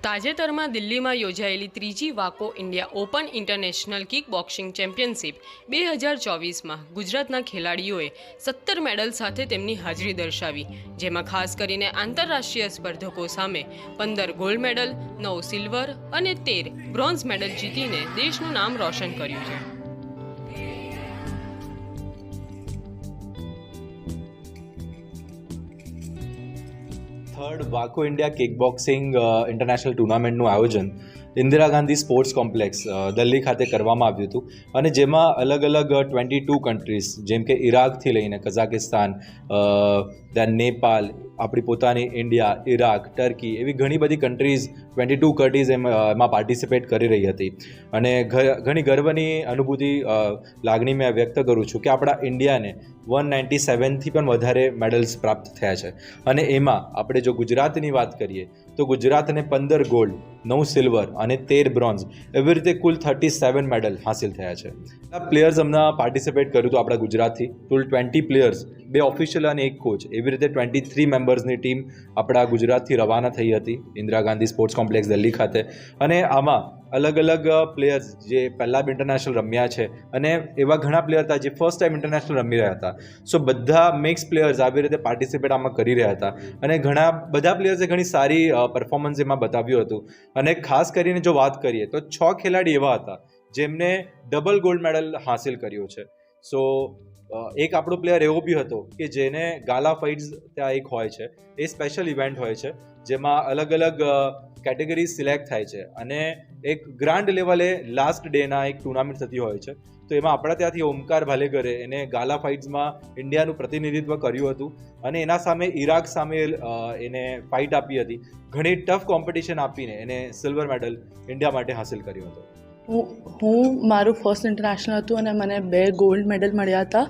તાજેતરમાં દિલ્હીમાં યોજાયેલી ત્રીજી વાકો India open international kick boxing championship 2024માં ગુજરાતના ખેલાડીઓએ 17 મેડલ સાથે તેમની હાજરી દર્શાવી, જેમાં ખાસ કરીને આંતરરાષ્ટ્રીય સ્પર્ધકો સામે 15 ગોલ્ડ મેડલ, 9 સિલ્વર અને 13 બ્રોન્ઝ મેડલ જીતીને દેશનું નામ રોશન કર્યું છે. થર્ડ વાકો ઇન્ડિયા કિક બોક્સિંગ ઇન્ટરનેશનલ ટુર્નામેન્ટનું આયોજન ઇન્દિરા ગાંધી સ્પોર્ટ્સ કોમ્પ્લેક્સ દિલ્હી ખાતે કરવામાં આવ્યું હતું અને જેમાં અલગ અલગ 22 કન્ટ્રીઝ જેમ કે ઈરાકથી લઈને કઝાકિસ્તાન, દેન નેપાલ, આપણી પોતાની ઇન્ડિયા, ઈરાક, ટર્કી એવી ઘણી બધી કન્ટ્રીઝ 22 કન્ટ્રીઝ એમાં પાર્ટિસિપેટ કરી રહી હતી અને ઘણી ગર્વની અનુભૂતિ લાગણી મેં વ્યક્ત કરું છું કે આપણા ઇન્ડિયાને 197થી પણ વધારે મેડલ્સ પ્રાપ્ત થયા છે અને એમાં આપણે જો ગુજરાતની વાત કરીએ તો ગુજરાતને 15 ગોલ્ડ, 9 સિલ્વર અને 13 બ્રોન્ઝ એવી રીતે કુલ 37 મેડલ હાંસિલ થયા છે. આ પ્લેયર્સ હમણાં પાર્ટિસિપેટ કર્યું હતું આપણા ગુજરાતથી. કુલ 20 પ્લેયર્સ, 2 ઓફિશિયલ અને 1 કોચ, એવી રીતે 23 મેમ્બર્સની ટીમ આપણા ગુજરાતથી રવાના થઈ હતી ઇન્દિરા ગાંધી સ્પોર્ટ્સ કોમ્પ્લેક્સ દિલ્હી ખાતે. અને આમાં અલગ અલગ પ્લેયર્સ જે પહેલાં બી ઇન્ટરનેશનલ રમ્યા છે અને એવા ઘણા પ્લેયર હતા જે ફર્સ્ટ ટાઈમ ઇન્ટરનેશનલ રમી રહ્યા હતા. સો બધા મિક્સ પ્લેયર્સ આવી રીતે પાર્ટિસિપેટ આમાં કરી રહ્યા હતા અને ઘણા બધા પ્લેયર્સે ઘણી સારી પરફોર્મન્સ એમાં બતાવ્યું હતું. અને ખાસ કરીને જો વાત કરીએ તો 6 ખેલાડી એવા હતા જેમને ડબલ ગોલ્ડ મેડલ હાંસિલ કર્યો છે. સો એક આપણો પ્લેયર એવો બી હતો કે જેને ગાલા ફાઇટ્સ ત્યાં એક હોય છે, એ સ્પેશિયલ ઇવેન્ટ હોય છે જેમાં અલગ અલગ કેટેગરી સિલેક્ટ થાય છે અને એક ગ્રાન્ડ લેવલે લાસ્ટ ડેના એક ટુર્નામેન્ટ થતી હોય છે. તો એમાં આપણા ત્યાંથી ઓમકાર ભાલેકરે એને ગાલા ફાઇટ્સમાં ઇન્ડિયાનું પ્રતિનિધિત્વ કર્યું હતું અને એના સામે ઈરાક સામે એને ફાઇટ આપી હતી. ઘણી ટફ કોમ્પિટિશન આપીને એને સિલ્વર મેડલ ઇન્ડિયા માટે હાંસિલ કર્યો હતો. હું મારું ફર્સ્ટ ઇન્ટરનેશનલ હતું અને મને 2 ગોલ્ડ મેડલ મળ્યા હતા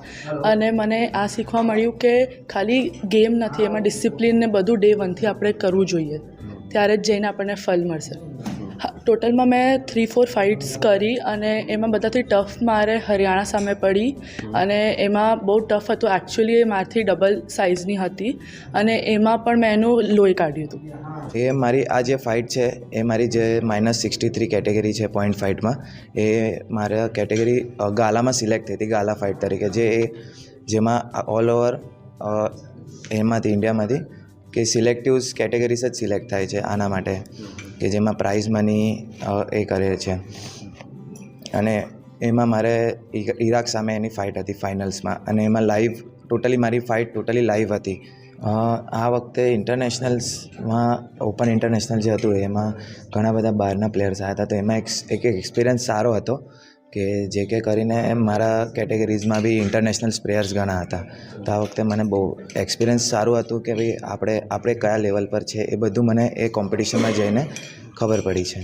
અને મને આ શીખવા મળ્યું કે ખાલી ગેમ નથી, એમાં ડિસિપ્લિન ને બધું ડે 1થી આપણે કરવું જોઈએ, ત્યારે જ જઈને આપણને ફળ મળશે. ટોટલમાં મેં 3-4 ફાઇટ્સ કરી અને એમાં બધાથી ટફ મારે હરિયાણા સામે પડી અને એમાં બહુ ટફ હતું. એકચ્યુઅલી એ મારથી ડબલ સાઇઝની હતી અને એમાં પણ મેં એનું લોહી કાઢ્યું હતું. એ મારી આ જે ફાઇટ છે એ મારી જે -63 કેટેગરી છે પોઈન્ટ ફાઇટમાં, એ મારા કેટેગરી ગાલામાં સિલેક્ટ થઈ હતી, ગાલા ફાઇટ તરીકે, જેમાં ઓલ ઓવર એમાંથી ઇન્ડિયામાંથી કે સિલેક્ટિવ કેટેગરીઝ જ સિલેક્ટ થાય છે આના માટે, કે જેમાં પ્રાઇઝ મની એ કરે છે. અને એમાં મારે ઈરાક સામે એની ફાઇટ હતી ફાઇનલ્સમાં અને એમાં ટોટલી મારી ફાઇટ ટોટલી લાઈવ હતી. આ વખતે ઇન્ટરનેશનલ્સમાં ઓપન ઇન્ટરનેશનલ જે હતું એમાં ઘણા બધા બહારના પ્લેયર્સ આવ્યા હતા, તો એમાં એક એક્સપિરિયન્સ સારો હતો કે જે કે કરીને મારા કેટેગરીઝમાં બી ઇન્ટરનેશનલ પ્લેયર્સ ઘણા હતા. તો આ વખતે મને બહુ એક્સપિરિયન્સ સારું હતું કે ભાઈ આપણે કયા લેવલ પર છે એ બધું મને એ કોમ્પિટિશનમાં જઈને ખબર પડી છે.